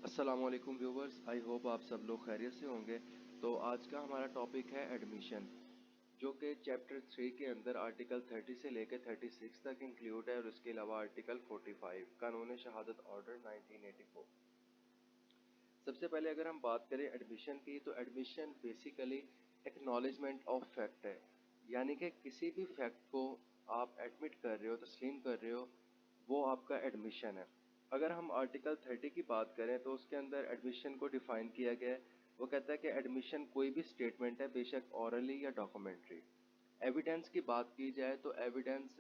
अस्सलाम वालेकुम viewers, I hope आप सब लोग खैरियत से होंगे। तो आज का हमारा टॉपिक है एडमिशन, जो कि चैप्टर 3 के अंदर आर्टिकल 30 से लेकर 36 तक इंक्लूड है, और उसके अलावा आर्टिकल 45 कानून शहादत ऑर्डर 1984। सबसे पहले अगर हम बात करें एडमिशन की, तो admission basically acknowledgement of fact है, यानी कि किसी भी फैक्ट को आप एडमिट कर रहे हो, तस्लीम कर रहे हो, वो आपका एडमिशन है। अगर हम आर्टिकल 30 की बात करें तो उसके अंदर एडमिशन को डिफाइन किया गया है। वो कहता है कि एडमिशन कोई भी स्टेटमेंट है, बेशक ऑरली या डॉक्यूमेंट्री। एविडेंस की बात की जाए तो एविडेंस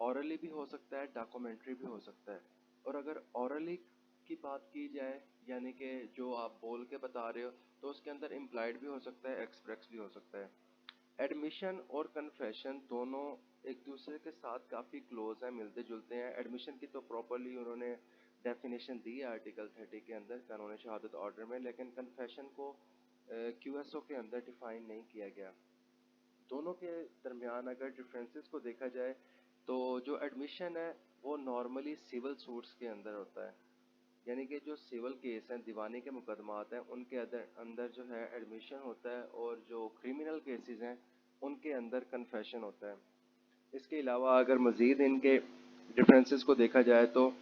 ऑरली भी हो सकता है, डॉक्यूमेंट्री भी हो सकता है। और अगर ऑरली की बात की जाए, यानी कि जो आप बोल के बता रहे हो, तो उसके अंदर इम्प्लाइड भी हो सकता है, एक्सप्रेस भी हो सकता है। एडमिशन और कन्फेशन दोनों एक दूसरे के साथ काफ़ी क्लोज हैं, मिलते जुलते हैं। एडमिशन की तो प्रॉपरली उन्होंने डेफिनेशन दी है आर्टिकल 30 के अंदर कानून शहादत ऑर्डर में, लेकिन कन्फेशन को क्यूएसओ के अंदर डिफाइन नहीं किया गया। दोनों के दरमियान अगर डिफरेंसेस को देखा जाए, तो जो एडमिशन है वो नॉर्मली सिविल सूट्स के अंदर होता है, यानी कि जो सिविल केस हैं, दीवानी के मुकदमात हैं, उनके अंदर अंदर जो है एडमिशन होता है, और जो क्रिमिनल केसेस हैं उनके अंदर कन्फेशन होता है। इसके अलावा अगर मज़ीद इनके डिफरेंसेस को देखा जाए, तो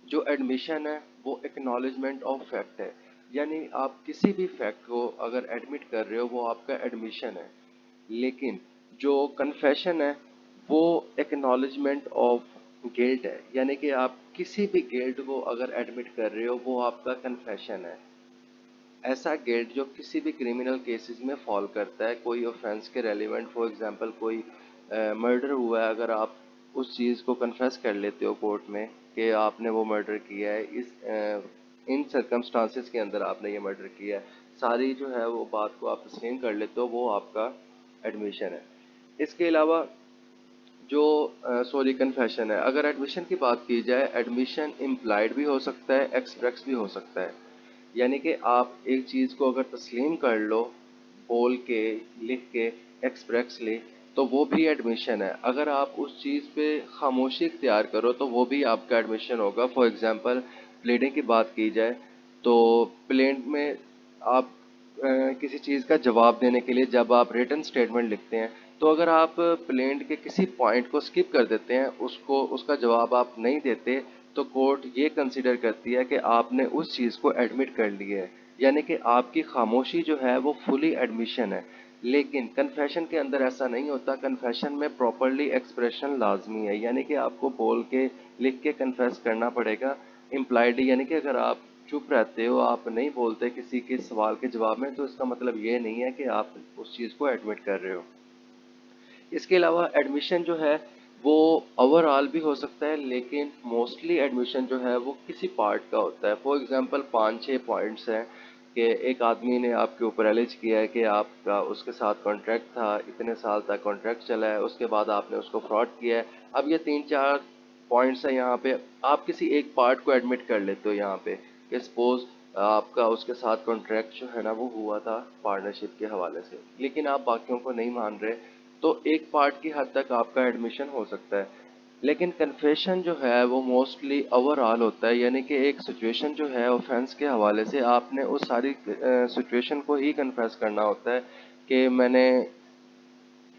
जो एडमिशन है वो एक्नॉलेजमेंट ऑफ फैक्ट है, यानी आप किसी भी फैक्ट को अगर एडमिट कर रहे हो वो आपका एडमिशन है। लेकिन जो कन्फेशन है वो एक्नॉलेजमेंट ऑफ गिल्ट है, यानी कि आप किसी भी गिल्ट को अगर एडमिट कर रहे हो वो आपका कन्फेशन है। ऐसा गिल्ट जो किसी भी क्रिमिनल केसेस में फॉल करता है, कोई ऑफेंस के रेलिवेंट, फॉर एग्जांपल कोई मर्डर हुआ है, अगर आप उस चीज़ को कन्फेस कर लेते हो कोर्ट में कि आपने वो मर्डर किया है, इन सर्कमस्टांसिस के अंदर आपने ये मर्डर किया है, सारी जो है वो बात को आप तस्लीम कर लेते हो, वो आपका एडमिशन है। इसके अलावा जो सॉरी कन्फेशन है, अगर एडमिशन की बात की जाए, एडमिशन इम्प्लाइड भी हो सकता है, एक्सप्रेस भी हो सकता है। यानी कि आप एक चीज़ को अगर तस्लीम कर लो, बोल के, लिख के, एक्सप्रेसली, तो वो भी एडमिशन है। अगर आप उस चीज़ पे खामोशी इख्तियार करो तो वो भी आपका एडमिशन होगा। फॉर एग्जांपल प्लेडिंग की बात की जाए, तो प्लेड में आप किसी चीज़ का जवाब देने के लिए जब आप रिटन स्टेटमेंट लिखते हैं, तो अगर आप प्लेंट के किसी पॉइंट को स्किप कर देते हैं, उसको उसका जवाब आप नहीं देते, तो कोर्ट ये कंसीडर करती है कि आपने उस चीज़ को एडमिट कर लिया है, यानी कि आपकी खामोशी जो है वो फुली एडमिशन है। लेकिन कन्फेशन के अंदर ऐसा नहीं होता। कन्फेशन में प्रॉपरली एक्सप्रेशन लाजमी है, यानी कि आपको बोल के, लिख के कन्फेस करना पड़ेगा। इम्प्लाइडली, यानी कि अगर आप चुप रहते हो, आप नहीं बोलते किसी के सवाल के जवाब में, तो इसका मतलब ये नहीं है कि आप उस चीज़ को एडमिट कर रहे हो। इसके अलावा एडमिशन जो है वो ओवरऑल भी हो सकता है, लेकिन मोस्टली एडमिशन जो है वो किसी पार्ट का होता है। फॉर एग्जांपल 5-6 पॉइंट्स हैं कि एक आदमी ने आपके ऊपर एलिज किया है कि आपका उसके साथ कॉन्ट्रैक्ट था, इतने साल तक कॉन्ट्रैक्ट चला है, उसके बाद आपने उसको फ्रॉड किया है। अब ये 3-4 पॉइंट्स हैं, यहाँ पे आप किसी एक पार्ट को एडमिट कर लेते हो यहाँ पे, कि सपोज आपका उसके साथ कॉन्ट्रैक्ट जो है ना वो हुआ था पार्टनरशिप के हवाले से, लेकिन आप बाकियों को नहीं मान रहे, तो एक पार्ट की हद तक आपका एडमिशन हो सकता है। लेकिन कन्फेशन जो है वो मोस्टली ओवरऑल होता है, यानी कि एक सिचुएशन जो है ऑफेंस के हवाले से आपने उस सारी सिचुएशन को ही कन्फेस करना होता है कि मैंने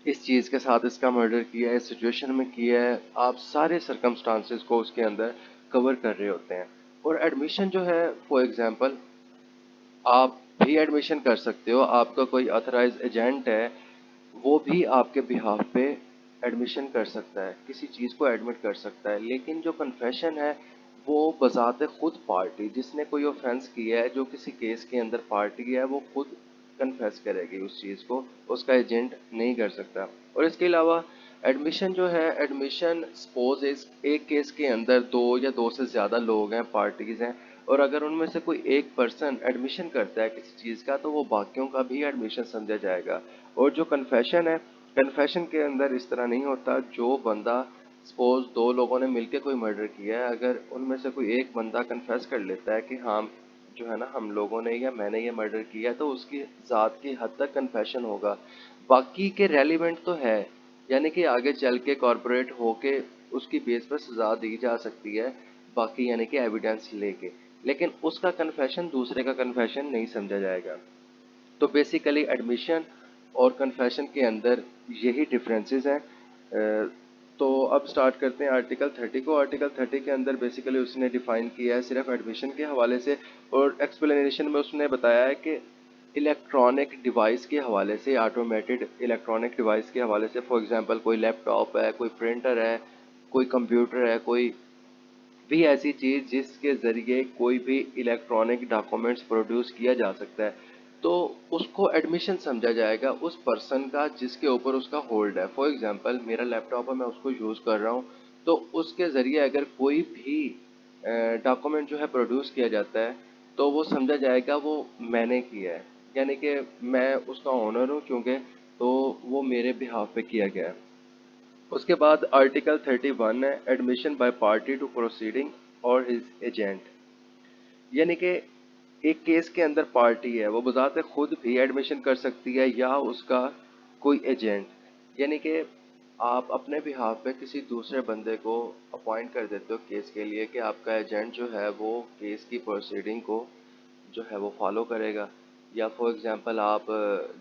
इस चीज़ के साथ इसका मर्डर किया है, इस सिचुएशन में किया है। आप सारे सर्कमस्टांसेस को उसके अंदर कवर कर रहे होते हैं। और एडमिशन जो है, फॉर एग्जांपल, आप भी एडमिशन कर सकते हो, आपका कोई ऑथराइज एजेंट है, वो भी आपके बिहाफ पे एडमिशन कर सकता है, किसी चीज़ को एडमिट कर सकता है। लेकिन जो कन्फेशन है वो बज़ाते खुद पार्टी, जिसने कोई ऑफेंस किया है, जो किसी केस के अंदर पार्टी है, वो खुद कन्फेस करेगी उस चीज़ को, उसका एजेंट नहीं कर सकता। और इसके अलावा एडमिशन जो है, एडमिशन सपोज इस एक केस के अंदर दो या दो से ज़्यादा लोग हैं, पार्टीज़ हैं, और अगर उनमें से कोई एक पर्सन एडमिशन करता है किसी चीज़ का, तो वो बाकियों का भी एडमिशन समझा जाएगा। और जो कन्फेशन है, कन्फेशन के अंदर इस तरह नहीं होता। जो बंदा, सपोज दो लोगों ने मिलकर कोई मर्डर किया है, अगर उनमें से कोई एक बंदा कन्फेस कर लेता है कि हाँ जो है ना हम लोगों ने या मैंने ये मर्डर किया, तो उसकी ज़ात की हद तक कन्फेशन होगा। बाकी के रेलिवेंट तो है, यानी कि आगे चल के कॉरपोरेट होके उसकी बेस पर सज़ा दी जा सकती है, बाकी यानी कि एविडेंस लेके। लेकिन उसका कन्फेशन दूसरे का कन्फेशन नहीं समझा जाएगा। तो बेसिकली एडमिशन और कन्फेशन के अंदर यही डिफरेंसेस हैं। तो अब स्टार्ट करते हैं आर्टिकल 30 को। आर्टिकल 30 के अंदर बेसिकली उसने डिफाइन किया है सिर्फ एडमिशन के हवाले से, और एक्सप्लेनेशन में उसने बताया है कि इलेक्ट्रॉनिक डिवाइस के हवाले से, ऑटोमेटेड इलेक्ट्रॉनिक डिवाइस के हवाले से, फॉर एग्जांपल कोई लैपटॉप है, कोई प्रिंटर है, कोई कंप्यूटर है, कोई भी ऐसी चीज़ जिसके ज़रिए कोई भी इलेक्ट्रॉनिक डॉक्यूमेंट्स प्रोड्यूस किया जा सकता है, तो उसको एडमिशन समझा जाएगा उस पर्सन का जिसके ऊपर उसका होल्ड है। फॉर एग्जांपल मेरा लैपटॉप है, मैं उसको यूज़ कर रहा हूँ, तो उसके ज़रिए अगर कोई भी डॉक्यूमेंट जो है प्रोड्यूस किया जाता है, तो वो समझा जाएगा वो मैंने किया है, यानी कि मैं उसका ओनर हूँ क्योंकि, तो वो मेरे बिहाफ पे किया गया है। उसके बाद आर्टिकल 31 है admission by party to proceeding और हिज एजेंट, यानी कि एक केस के अंदर पार्टी है, वो बजाते खुद भी एडमिशन कर सकती है या उसका कोई एजेंट, यानी कि आप अपने बिहाफ पे किसी दूसरे बंदे को अपॉइंट कर देते हो केस के लिए कि आपका एजेंट जो है वो केस की प्रोसीडिंग को जो है वो फॉलो करेगा। या फॉर एग्जांपल आप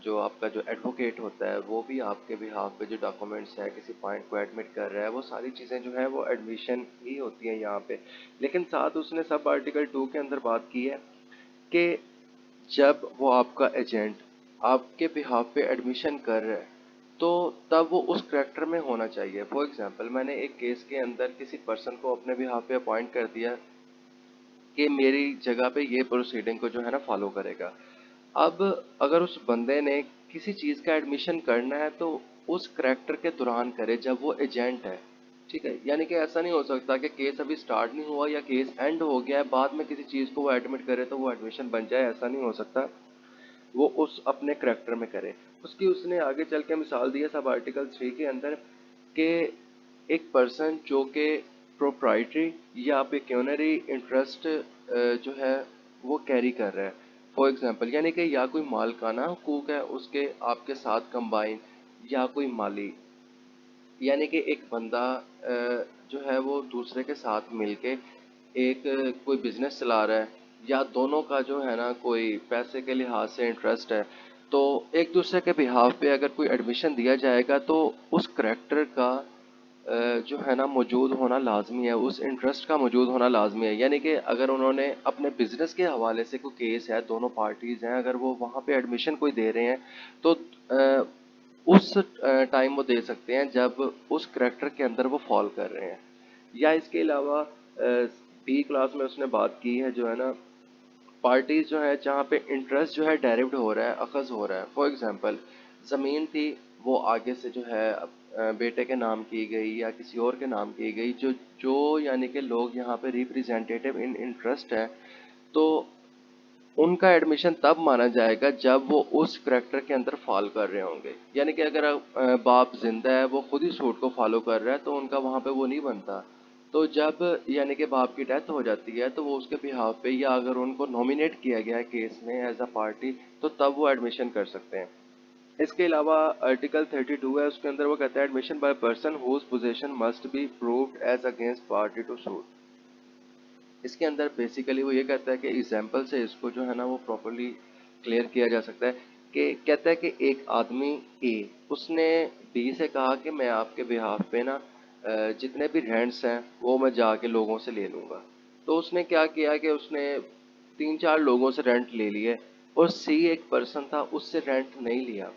जो आपका जो एडवोकेट होता है वो भी आपके बिहाफ पे जो डॉक्यूमेंट्स है किसी पॉइंट को एडमिट कर रहा है, वो सारी चीज़ें जो है वो एडमिशन ही होती हैं यहाँ पे। लेकिन साथ उसने सब आर्टिकल 2 के अंदर बात की है कि जब वो आपका एजेंट आपके बिहाफ पे एडमिशन कर रहा है, तो तब वो उस करेक्टर में होना चाहिए। फॉर एग्जांपल मैंने एक केस के अंदर किसी पर्सन को अपने बिहाफ पे अपॉइंट कर दिया कि मेरी जगह पे ये प्रोसीडिंग को जो है ना फॉलो करेगा। अब अगर उस बंदे ने किसी चीज़ का एडमिशन करना है तो उस करेक्टर के दौरान करे जब वो एजेंट है, ठीक है। यानी कि ऐसा नहीं हो सकता कि केस अभी स्टार्ट नहीं हुआ या केस एंड हो गया है, बाद में किसी चीज़ को वो एडमिट करे तो वो एडमिशन बन जाए, ऐसा नहीं हो सकता। वो उस अपने करेक्टर में करे। उसकी उसने आगे चल के मिसाल दी है सब आर्टिकल 3 के अंदर कि एक पर्सन जो कि प्रोप्राइटरी या पेक्यूनरी इंटरेस्ट जो है वो कैरी कर रहा है, फॉर एग्जांपल यानी कि या कोई मालकाना हुकूक है उसके आपके साथ कंबाइन, या कोई माली, यानी कि एक बंदा जो है वो दूसरे के साथ मिलके एक कोई बिजनेस चला रहा है, या दोनों का जो है ना कोई पैसे के लिहाज से इंटरेस्ट है, तो एक दूसरे के बिहाफ पे अगर कोई एडमिशन दिया जाएगा तो उस करेक्टर का जो है ना मौजूद होना लाजमी है, उस इंटरेस्ट का मौजूद होना लाजमी है। यानी कि अगर उन्होंने अपने बिजनेस के हवाले से कोई केस है, दोनों पार्टीज हैं, अगर वो वहाँ पे एडमिशन कोई दे रहे हैं, तो उस टाइम वो दे सकते हैं जब उस करेक्टर के अंदर वो फॉल कर रहे हैं। या इसके अलावा बी क्लास में उसने बात की है जो है ना पार्टीज जो है जहाँ पे इंटरेस्ट जो है डायरेक्ट हो रहा है, अखज़ हो रहा है। फॉर एग्जांपल ज़मीन थी, वो आगे से जो है बेटे के नाम की गई या किसी और के नाम की गई, जो जो यानी कि लोग यहाँ पे रिप्रेजेंटेटिव इन इंटरेस्ट है, तो उनका एडमिशन तब माना जाएगा जब वो उस करेक्टर के अंदर फॉल कर रहे होंगे। यानी कि अगर बाप जिंदा है, वो खुद ही सूट को फॉलो कर रहा है, तो उनका वहाँ पे वो नहीं बनता। तो जब यानी कि बाप की डेथ हो जाती है तो वो उसके बिहाफ पे, या अगर उनको नॉमिनेट किया गया है केस में एज अ पार्टी, तो तब वो एडमिशन कर सकते हैं। इसके अलावा आर्टिकल 32 है, उसके अंदर वो कहता है admission by person whose position must be proved as against party to suit. इसके अंदर बेसिकली वो ये कहता है कि एग्जाम्पल से इसको जो है ना वो प्रॉपरली क्लियर किया जा सकता है। कि कहता है कि एक आदमी ए, उसने बी से कहा कि मैं आपके बिहाफ पे ना जितने भी रेंट्स हैं वो मैं जाके लोगों से ले लूँगा। तो उसने क्या किया कि उसने 3-4 लोगों से रेंट ले लिए, और सी एक पर्सन था, उससे रेंट नहीं लिया।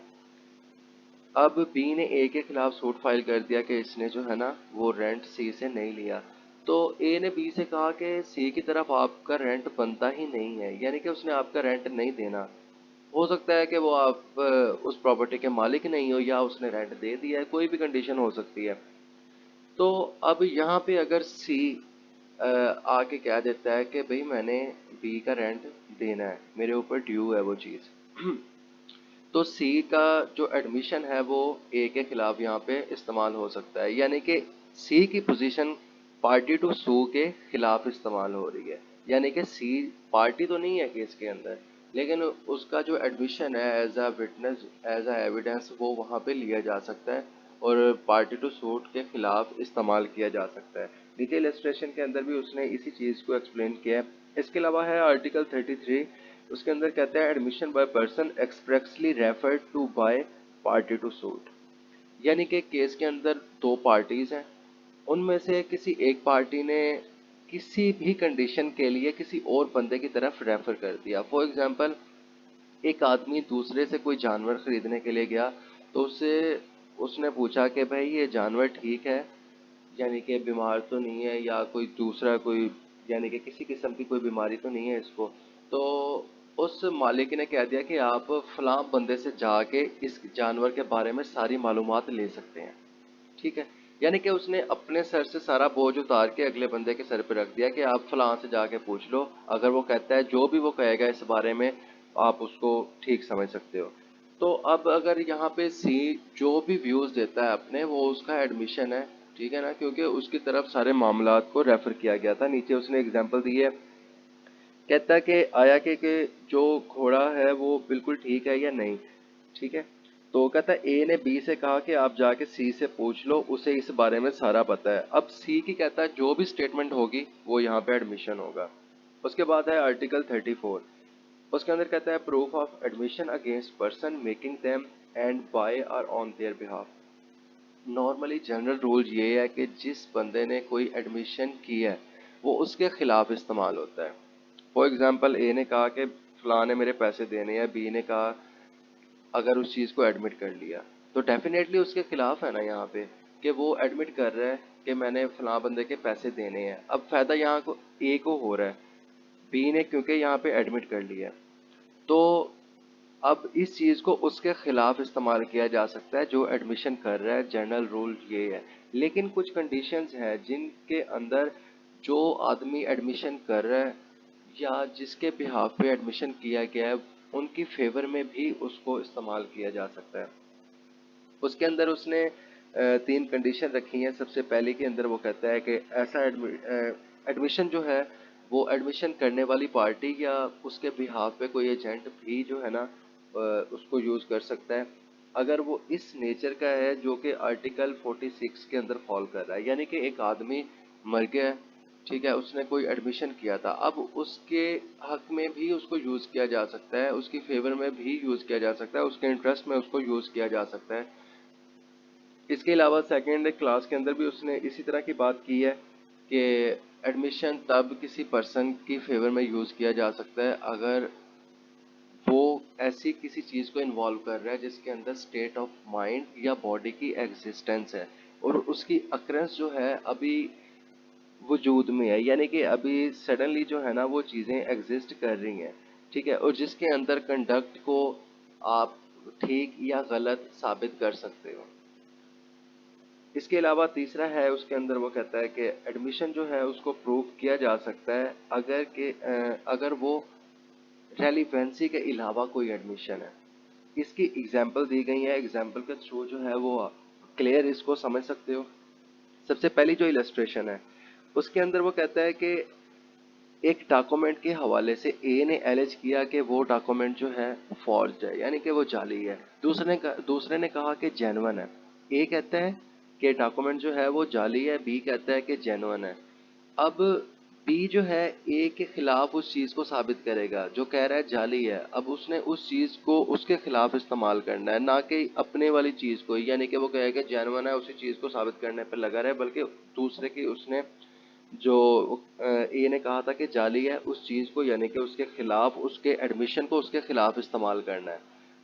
अब बी ने ए के खिलाफ सूट फाइल कर दिया कि इसने जो है ना वो रेंट सी से नहीं लिया। तो ए ने बी से कहा कि सी की तरफ आपका रेंट बनता ही नहीं है, यानी कि उसने आपका रेंट नहीं देना। हो सकता है कि वो आप उस प्रॉपर्टी के मालिक नहीं हो, या उसने रेंट दे दिया है, कोई भी कंडीशन हो सकती है। तो अब यहाँ पे अगर सी आके कह देता है कि भाई मैंने बी का रेंट देना है, मेरे ऊपर ड्यू है वो चीज़, तो सी का जो एडमिशन है वो ए के खिलाफ यहाँ पे इस्तेमाल हो सकता है। यानी कि सी की पोजीशन पार्टी टू सू के खिलाफ इस्तेमाल हो रही है। यानी कि सी पार्टी तो नहीं है केस के अंदर, लेकिन उसका जो एडमिशन है as a witness, as a evidence, वो वहाँ पे लिया जा सकता है और पार्टी टू सूट के खिलाफ इस्तेमाल किया जा सकता है। नीचे इलस्ट्रेशन के अंदर भी उसने इसी चीज़ को एक्सप्लेन किया है। इसके अलावा है आर्टिकल 33, उसके अंदर कहता है admission by person expressly referred to by party to suit. यानी कि केस के अंदर दो पार्टीज हैं, उनमें से किसी एक पार्टी ने किसी भी कंडीशन के लिए किसी और बंदे की तरफ रेफर कर दिया। फॉर एग्जांपल, एक आदमी दूसरे से कोई जानवर खरीदने के लिए गया, तो उसने पूछा कि भाई ये जानवर ठीक है, यानी कि बीमार तो नहीं है, या कोई दूसरा कोई यानी कि किसी किस्म की कोई बीमारी तो नहीं है इसको। तो उस मालिक ने कह दिया कि आप फलां बंदे से जाके इस जानवर के बारे में सारी मालूमात ले सकते हैं। ठीक है, यानी कि उसने अपने सर से सारा बोझ उतार के अगले बंदे के सर पे रख दिया कि आप फलां से जाके पूछ लो, अगर वो कहता है जो भी वो कहेगा इस बारे में आप उसको ठीक समझ सकते हो। तो अब अगर यहाँ पे सी जो भी व्यूज़ देता है अपने, वो उसका एडमिशन है, ठीक है ना, क्योंकि उसकी तरफ सारे मामलात को रेफर किया गया था। नीचे उसने एग्जांपल दी है, कहता है कि आया कि जो घोड़ा है वो बिल्कुल ठीक है या नहीं। ठीक है, तो कहता है ए ने बी से कहा कि आप जाके सी से पूछ लो, उसे इस बारे में सारा पता है। अब सी की कहता है जो भी स्टेटमेंट होगी वो यहाँ पे एडमिशन होगा। उसके बाद है आर्टिकल 34, उसके अंदर कहता है proof of admission against person making them and by or on their behalf. Normally general rule ये है कि जिस बंदे ने कोई एडमिशन की है वो उसके खिलाफ इस्तेमाल होता है। फॉर एग्जांपल, ए ने कहा कि फलां ने मेरे पैसे देने हैं, बी ने कहा अगर उस चीज़ को एडमिट कर लिया, तो डेफिनेटली उसके खिलाफ है ना यहाँ पे, कि वो एडमिट कर रहा है कि मैंने फलां बंदे के पैसे देने हैं। अब फायदा यहाँ को ए को हो रहा है, बी ने क्योंकि यहाँ पे एडमिट कर लिया, तो अब इस चीज़ को उसके खिलाफ इस्तेमाल किया जा सकता है जो एडमिशन कर रहा है। जनरल रूल ये है। लेकिन कुछ कंडीशंस हैं जिनके अंदर जो आदमी एडमिशन कर रहा है या जिसके बिहाफ पे एडमिशन किया गया है उनकी फेवर में भी उसको इस्तेमाल किया जा सकता है। उसके अंदर उसने तीन कंडीशन रखी हैं। सबसे पहले के अंदर वो कहता है कि ऐसा एडमिशन जो है वो एडमिशन करने वाली पार्टी या उसके बिहाफ पे कोई एजेंट भी जो है ना उसको यूज़ कर सकता है, अगर वो इस नेचर का है जो कि आर्टिकल 46 के अंदर फॉल कर रहा है। यानी कि एक आदमी मर गया है, ठीक है, उसने कोई एडमिशन किया था, अब उसके हक में भी उसको यूज़ किया जा सकता है, उसकी फेवर में भी यूज़ किया जा सकता है, उसके इंटरेस्ट में उसको यूज़ किया जा सकता है। इसके अलावा सेकेंड क्लास के अंदर भी उसने इसी तरह की बात की है कि एडमिशन तब किसी पर्सन की फेवर में यूज़ किया जा सकता है अगर वो ऐसी किसी चीज़ को इन्वॉल्व कर रहा है जिसके अंदर स्टेट ऑफ माइंड या बॉडी की एग्जिस्टेंस है और उसकी अक्रेंस जो है अभी वजूद में है, यानी कि अभी सडनली जो है ना वो चीज़ें एग्जिस्ट कर रही हैं। ठीक है, और जिसके अंदर कंडक्ट को आप ठीक या गलत साबित कर सकते हो। इसके अलावा तीसरा है, उसके अंदर वो कहता है कि एडमिशन जो है उसको प्रूव किया जा सकता है अगर वो रेलिवेंसी के अलावा कोई एडमिशन है। इसकी एग्जांपल दी गई है, एग्जांपल के थ्रू जो है वो क्लियर इसको समझ सकते हो। सबसे पहली जो इलस्ट्रेशन है उसके अंदर वो कहता है कि एक डॉक्यूमेंट के हवाले से ए ने एलिज किया कि वो डॉक्यूमेंट जो है फॉर्ज्ड है, यानी कि वो जाली है। दूसरे ने कहा कि जेन्युइन है। ए कहता है कि डॉक्यूमेंट जो है वो जाली है, बी कहता है कि जेन्युइन है। अब बी जो है ए के खिलाफ उस चीज़ को साबित करेगा, जो कह रहा है जाली है। अब उसने उस चीज़ को उसके खिलाफ इस्तेमाल करना है, ना कि अपने वाली चीज़ को, यानी कि वो कहेगा जेन्युइन है, उसी चीज़ को साबित करने पर लगा रहे, बल्कि दूसरे की उसने जो ए ने कहा था कि जाली है उस चीज़ को, यानी कि उसके खिलाफ, उसके एडमिशन को उसके खिलाफ इस्तेमाल करना है।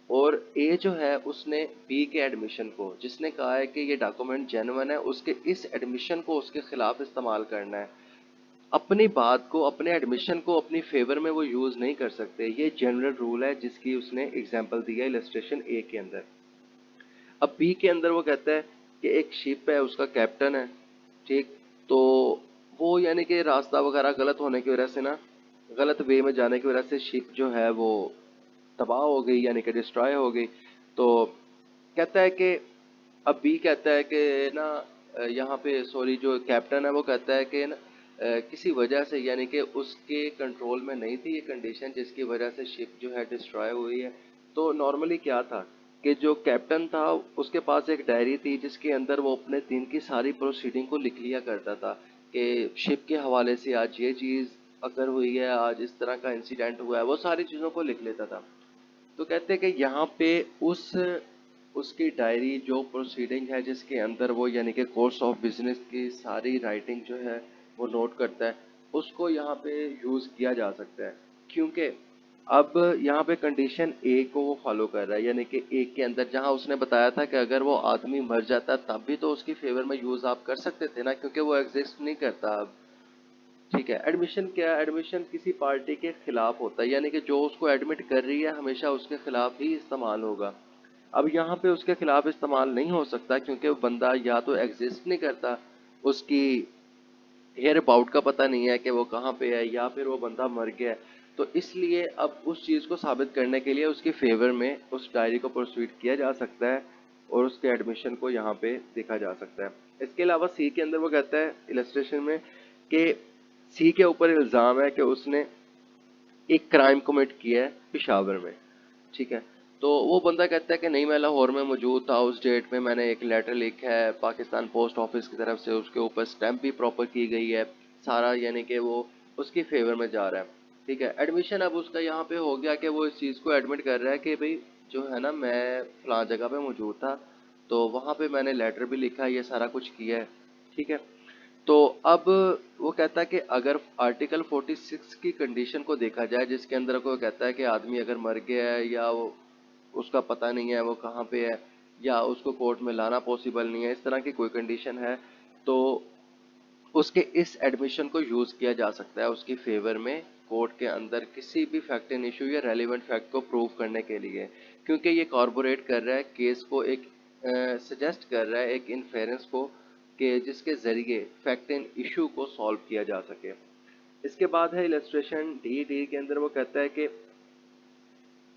और ए जो है उसने बी के एडमिशन को, जिसने कहा है कि ये डॉक्यूमेंट जेन्युइन है, उसके इस एडमिशन को उसके खिलाफ इस्तेमाल करना है। अपनी बात को, अपने एडमिशन को अपनी फेवर में वो यूज़ नहीं कर सकते। ये जनरल रूल है जिसकी उसने एग्जांपल दिया इलस्ट्रेशन ए के अंदर। अब बी के अंदर वो कहता है कि एक शिप है, उसका कैप्टन है, ठीक, तो वो यानी कि रास्ता वगैरह गलत होने की वजह से ना, गलत वे में जाने की वजह से शिप जो है वो तबाह हो गई, यानी कि डिस्ट्रॉय हो गई। तो कहता है कि अब बी कहता है कि ना यहाँ पे सॉरी जो कैप्टन है वो कहता है कि ना किसी वजह से, यानी कि उसके कंट्रोल में नहीं थी ये कंडीशन जिसकी वजह से शिप जो है डिस्ट्रॉय हुई है। तो नॉर्मली क्या था कि जो कैप्टन था उसके पास एक डायरी थी जिसके अंदर वो अपने दिन की सारी प्रोसीडिंग को लिख लिया करता था, کہ شپ کے حوالے سے آج یہ چیز اگر ہوئی ہے، آج اس طرح کا انسیڈنٹ ہوا ہے، وہ ساری چیزوں کو لکھ لیتا تھا. تو کہتے ہیں کہ یہاں پہ اس کی ڈائری جو پروسیڈنگ ہے جس کے اندر وہ یعنی کہ کورس آف بزنس کی ساری رائٹنگ جو ہے وہ نوٹ کرتا ہے، اس کو یہاں پہ یوز کیا جا سکتا ہے. کیونکہ اب یہاں پہ کنڈیشن اے کو وہ فالو کر رہا ہے، یعنی کہ ایک کے اندر جہاں اس نے بتایا تھا کہ اگر وہ آدمی مر جاتا تب بھی تو اس کی فیور میں یوز آپ کر سکتے تھے نا، کیونکہ وہ ایگزسٹ نہیں کرتا اب. ٹھیک ہے. ایڈمیشن کیا ہے؟ ایڈمیشن کسی پارٹی کے خلاف ہوتا ہے، یعنی کہ جو اس کو ایڈمٹ کر رہی ہے ہمیشہ اس کے خلاف ہی استعمال ہوگا. اب یہاں پہ اس کے خلاف استعمال نہیں ہو سکتا کیونکہ وہ بندہ یا تو ایگزسٹ نہیں کرتا، اس کی ہیئر اباؤٹ کا پتہ نہیں ہے کہ وہ کہاں پہ ہے، یا پھر وہ بندہ مر گیا ہے. تو اس لیے اب اس چیز کو ثابت کرنے کے لیے اس کی فیور میں اس ڈائری کو پروسیڈ کیا جا سکتا ہے اور اس کے ایڈمیشن کو یہاں پہ دیکھا جا سکتا ہے. اس کے علاوہ سی کے اندر وہ کہتا ہے السٹریشن میں کہ سی کے اوپر الزام ہے کہ اس نے ایک کرائم کمٹ کیا ہے پشاور میں. ٹھیک ہے. تو وہ بندہ کہتا ہے کہ نہیں، میں لاہور میں موجود تھا اس ڈیٹ میں نے ایک لیٹر لکھا ہے پاکستان پوسٹ آفس کی طرف سے، اس کے اوپر اسٹیمپ بھی پراپر کی گئی ہے سارا، یعنی کہ وہ اس کی فیور میں جا رہا ہے. ٹھیک ہے. ایڈمیشن اب اس کا یہاں پہ ہو گیا کہ وہ اس چیز کو ایڈمٹ کر رہا ہے کہ بھئی جو ہے نا میں فلاں جگہ پہ موجود تھا، تو وہاں پہ میں نے لیٹر بھی لکھا ہے، یہ سارا کچھ کیا ہے. ٹھیک ہے. تو اب وہ کہتا ہے کہ اگر آرٹیکل 46 کی کنڈیشن کو دیکھا جائے جس کے اندر کو کہتا ہے کہ آدمی اگر مر گیا ہے یا اس کا پتہ نہیں ہے وہ کہاں پہ ہے، یا اس کو کورٹ میں لانا پاسبل نہیں ہے، اس طرح کی کوئی کنڈیشن ہے، تو اس کے اس ایڈمیشن کو یوز کیا جا سکتا ہے اس کی فیور میں کورٹ کے اندر کسی بھی فیکٹ ان ایشو یا ریلیونٹ فیکٹ کو پروو کرنے کے لیے. کیونکہ یہ کاربوریٹ کر رہا ہے کیس کو، ایک سجیسٹ کر رہا ہے ایک انفیرنس کو کہ جس کے ذریعے فیکٹ ان ایشو کو سالو کیا جا سکے. اس کے بعد ہے السٹریشن ڈی کے اندر وہ کہتا ہے کہ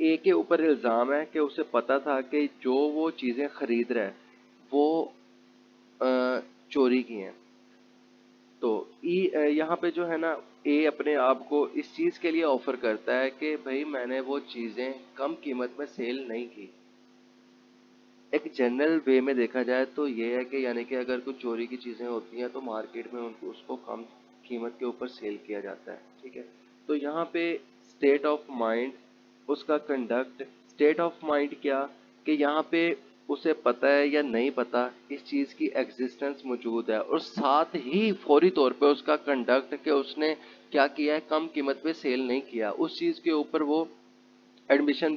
اے کے اوپر الزام ہے کہ اسے پتا تھا کہ جو وہ چیزیں خرید رہا ہے وہ چوری کی ہیں. تو یہاں پہ جو ہے نا اے اپنے آپ کو اس چیز کے لیے آفر کرتا ہے کہ بھائی میں نے وہ چیزیں کم قیمت میں سیل نہیں کی. ایک جنرل وے میں دیکھا جائے تو یہ ہے کہ یعنی کہ اگر کچھ چوری کی چیزیں ہوتی ہیں تو مارکیٹ میں اس کو کم قیمت کے اوپر سیل کیا جاتا ہے. ٹھیک ہے. تو یہاں پہ اسٹیٹ آف مائنڈ، اس کا کنڈکٹ، اسٹیٹ آف مائنڈ کیا کہ یہاں پہ اسے پتہ ہے یا نہیں پتہ اس چیز کی ایگزسٹنس موجود ہے، اور ساتھ ہی فوری طور پہ اس کا کنڈکٹ کہ اس نے کیا کیا ہے، کم قیمت پہ سیل نہیں کیا، اس چیز کے اوپر وہ ایڈمیشن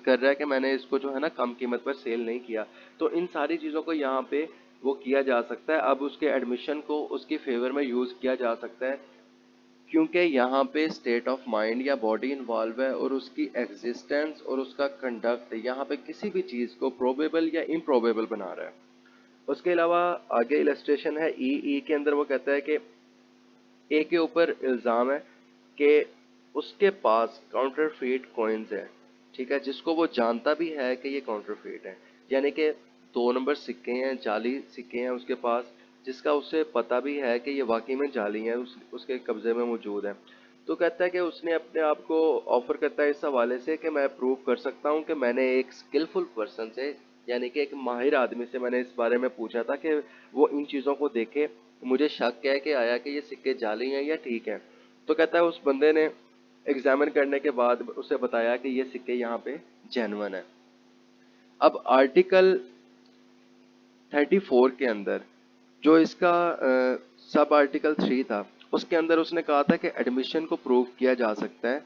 کر رہا ہے کہ میں نے اس کو جو ہے نا کم قیمت پر سیل نہیں کیا. تو ان ساری چیزوں کو یہاں پہ وہ کیا جا سکتا ہے. اب اس کے ایڈمیشن کو اس کی فیور میں یوز کیا جا سکتا ہے کیونکہ یہاں پہ اسٹیٹ آف مائنڈ یا باڈی انوالو ہے اور اس کی ایگزسٹنس اور اس کا کنڈکٹ یہاں پہ کسی بھی چیز کو پروبیبل یا امپروبیبل بنا رہا ہے. اس کے علاوہ آگے السٹریشن ہے ای کے اندر وہ کہتا ہے کہ اے کے اوپر الزام ہے کہ اس کے پاس کاؤنٹر فیٹ کوئنز ہیں. ٹھیک ہے. جس کو وہ جانتا بھی ہے کہ یہ کاؤنٹر فیٹ ہے، یعنی کہ 2 نمبر سکے ہیں، جعلی سکے ہیں اس کے پاس، جس کا اسے پتا بھی ہے کہ یہ واقعی میں جعلی ہیں، اس کے قبضے میں موجود ہیں. تو کہتا ہے کہ اس نے اپنے آپ کو آفر کرتا ہے اس حوالے سے کہ میں پروو کر سکتا ہوں کہ میں نے ایک اسکلفل پرسن سے، یعنی کہ ایک ماہر آدمی سے میں نے اس بارے میں پوچھا تھا کہ وہ ان چیزوں کو دیکھے، مجھے شک ہے کہ آیا کہ یہ سکے جعلی ہیں یا ٹھیک ہیں. تو کہتا ہے اس بندے نے ایگزامن کرنے کے بعد اسے بتایا کہ یہ سکے یہاں پہ جینون ہے. اب آرٹیکل 34 کے اندر جو اس کا سب آرٹیکل 3 تھا، اس کے اندر اس نے کہا تھا کہ ایڈمیشن کو پروو کیا جا سکتا ہے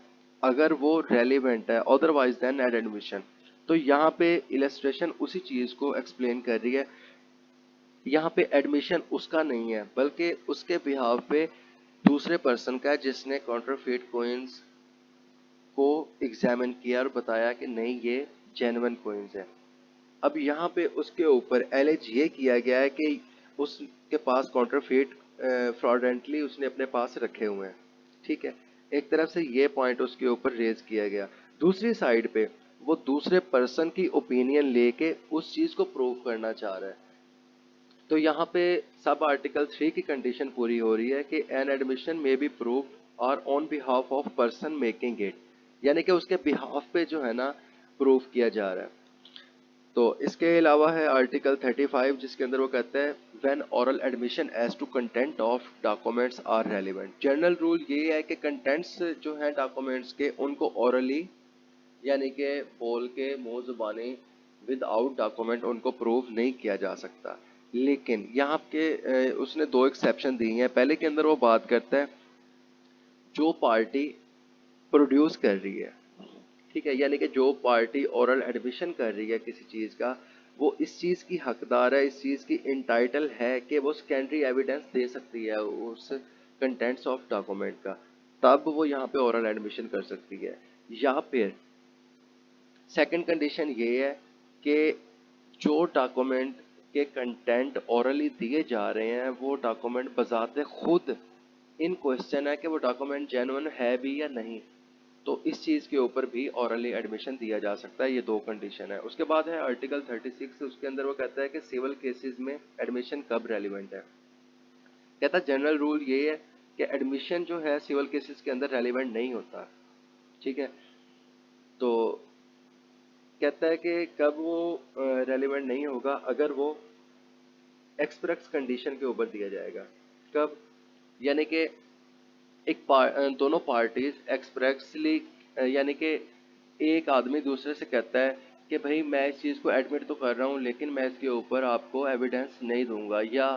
اگر وہ ریلیونٹ ہے، ادروائز دین ایڈ ایڈمیشن. تو یہاں پہ السٹریشن اسی چیز کو ایکسپلین کر رہی ہے. یہاں پہ ایڈمیشن اس کا نہیں ہے بلکہ اس کے بہاف پہ دوسرے پرسن کا ہے جس نے کاؤنٹر فیٹ کوئنز کو ایگزامن کیا اور بتایا کہ نہیں یہ جینون کوئنز ہے. اب یہاں پہ اس کے اوپر ایلیج یہ کیا گیا ہے کہ اس کے پاس کاؤنٹر فیٹ فراڈنٹلی اس نے اپنے پاس رکھے ہوئے ہیں. ٹھیک ہے. ایک طرف سے یہ پوائنٹ اس کے اوپر ریز کیا گیا، دوسری سائڈ پہ وہ دوسرے پرسن کی اوپینین لے کے اس چیز کو پروو کرنا چاہ رہا ہے. تو یہاں پہ سب آرٹیکل 3 کی کنڈیشن پوری ہو رہی ہے کہ این ایڈمیشن میں بی پرووڈ اور on behalf of person making it, یعنی کہ اس کے بہاف پہ جو ہے نا پروو کیا جا رہا ہے. تو اس کے علاوہ ہے آرٹیکل 35 جس کے اندر وہ کہتا ہے when oral admission as to content of documents are relevant. General rule ये है कि कंटेंट्स जो हैं डॉक्यूमेंट्स के उनको orally यानी कि बोल के मुंह जुबानी विदाउट डॉक्यूमेंट उनको प्रूव नहीं किया जा सकता। लेकिन यहाँ के उसने दो एक्सेप्शन दी हैं। पहले के अंदर वो बात करता है जो पार्टी प्रोड्यूस कर रही है, ठीक है, यानी कि जो पार्टी ओरल एडमिशन कर रही है किसी चीज़ का, वो इस चीज़ की हकदार है, इस चीज़ की इंटाइटल है कि वो सेकेंडरी एविडेंस दे सकती है उस कंटेंट्स ऑफ डॉक्यूमेंट का, तब वो यहाँ पे ओरल एडमिशन कर सकती है। या फिर सेकंड कंडीशन ये है कि जो डॉक्यूमेंट के कंटेंट ओरली दिए जा रहे हैं वो डॉक्यूमेंट बजाते खुद इन क्वेश्चन है कि वो डॉक्यूमेंट जेन्युइन है भी या नहीं, तो इस चीज़ के ऊपर भी ऑरली एडमिशन दिया जा सकता है। ये दो कंडीशन है। उसके बाद है आर्टिकल 36, उसके अंदर वो कहता है कि सिविल केसेस में एडमिशन कब रेलिवेंट है। कहता है जनरल रूल ये है कि एडमिशन जो है सिविल केसेस के अंदर रेलिवेंट नहीं होता, ठीक है। तो कहता है कि कब वो रेलिवेंट नहीं होगा, अगर वो एक्सप्रेस कंडीशन के ऊपर दिया जाएगा। कब? यानी कि दोनों पार्टीज एक्सप्रेसली, यानी कि एक आदमी दूसरे से कहता है कि भाई मैं इस चीज़ को एडमिट तो कर रहा हूँ लेकिन मैं इसके ऊपर आपको एविडेंस नहीं दूंगा, या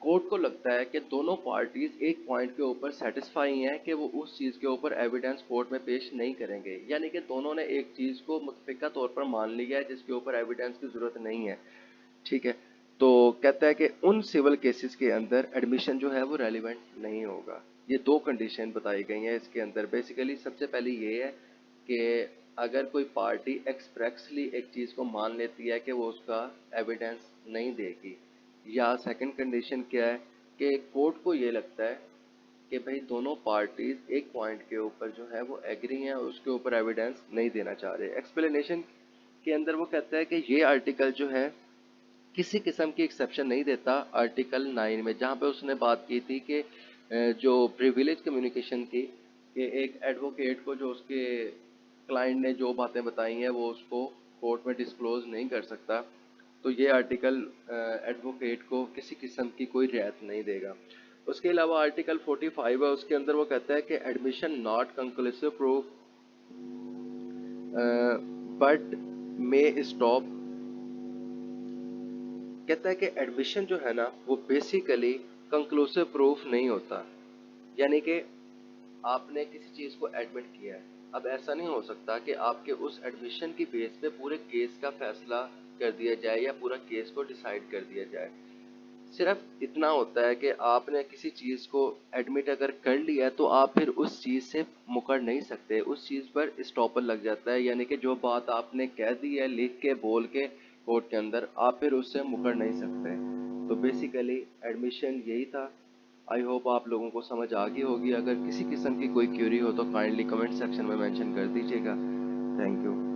कोर्ट को लगता है कि दोनों पार्टीज एक पॉइंट के ऊपर सेटिस्फाई हैं कि वो उस चीज़ के ऊपर एविडेंस कोर्ट में पेश नहीं करेंगे, यानी कि दोनों ने एक चीज़ को मुतफिका तौर पर मान लिया है जिसके ऊपर एविडेंस की ज़रूरत नहीं है, ठीक है। तो कहता है कि उन सिविल केसेस के अंदर एडमिशन जो है वो रेलिवेंट नहीं होगा। ये दो कंडीशन बताई गई हैं इसके अंदर। बेसिकली सबसे पहले ये है कि अगर कोई पार्टी एक्सप्रेसली एक चीज़ को मान लेती है कि वो उसका एविडेंस नहीं देगी, या सेकंड कंडीशन क्या है कि कोर्ट को ये लगता है कि भाई दोनों पार्टीज एक पॉइंट के ऊपर जो है वो एग्री हैं और उसके ऊपर एविडेंस नहीं देना चाह रहे। एक्सप्लेनेशन के अंदर वो कहता है कि ये आर्टिकल जो है किसी किस्म की एक्सेप्शन नहीं देता आर्टिकल 9 में, जहाँ पे उसने बात की थी कि जो प्रिविलेज कम्युनिकेशन थी कि एक एडवोकेट को जो उसके क्लाइंट ने जो बातें बताई हैं वो उसको कोर्ट में डिस्क्लोज नहीं कर सकता, तो ये आर्टिकल एडवोकेट को किसी किस्म की कोई रियायत नहीं देगा। उसके अलावा आर्टिकल 45 है, उसके अंदर वो कहता है कि admission not conclusive proof but may stop. कहता है कि एडमिशन जो है ना वो बेसिकली कंक्लूसिव प्रूफ नहीं होता, यानी कि आपने किसी चीज़ को एडमिट किया है, अब ऐसा नहीं हो सकता कि आपके उस एडमिशन की बेस पे पूरे केस का फैसला कर दिया जाए या पूरा केस को डिसाइड कर दिया जाए। सिर्फ इतना होता है कि आपने किसी चीज़ को एडमिट अगर कर लिया है तो आप फिर उस चीज़ से मुकर नहीं सकते, उस चीज़ पर स्टॉपर लग जाता है, यानी कि जो बात आपने कह दी है लिख के बोल के कोर्ट के अंदर, आप फिर उससे मुकर नहीं सकते। तो बेसिकली एडमिशन यही था। आई होप आप लोगों को समझ आ गई होगी। अगर किसी किस्म की कोई क्यूरी हो तो काइंडली कमेंट सेक्शन में मेंशन कर दीजिएगा। Thank you.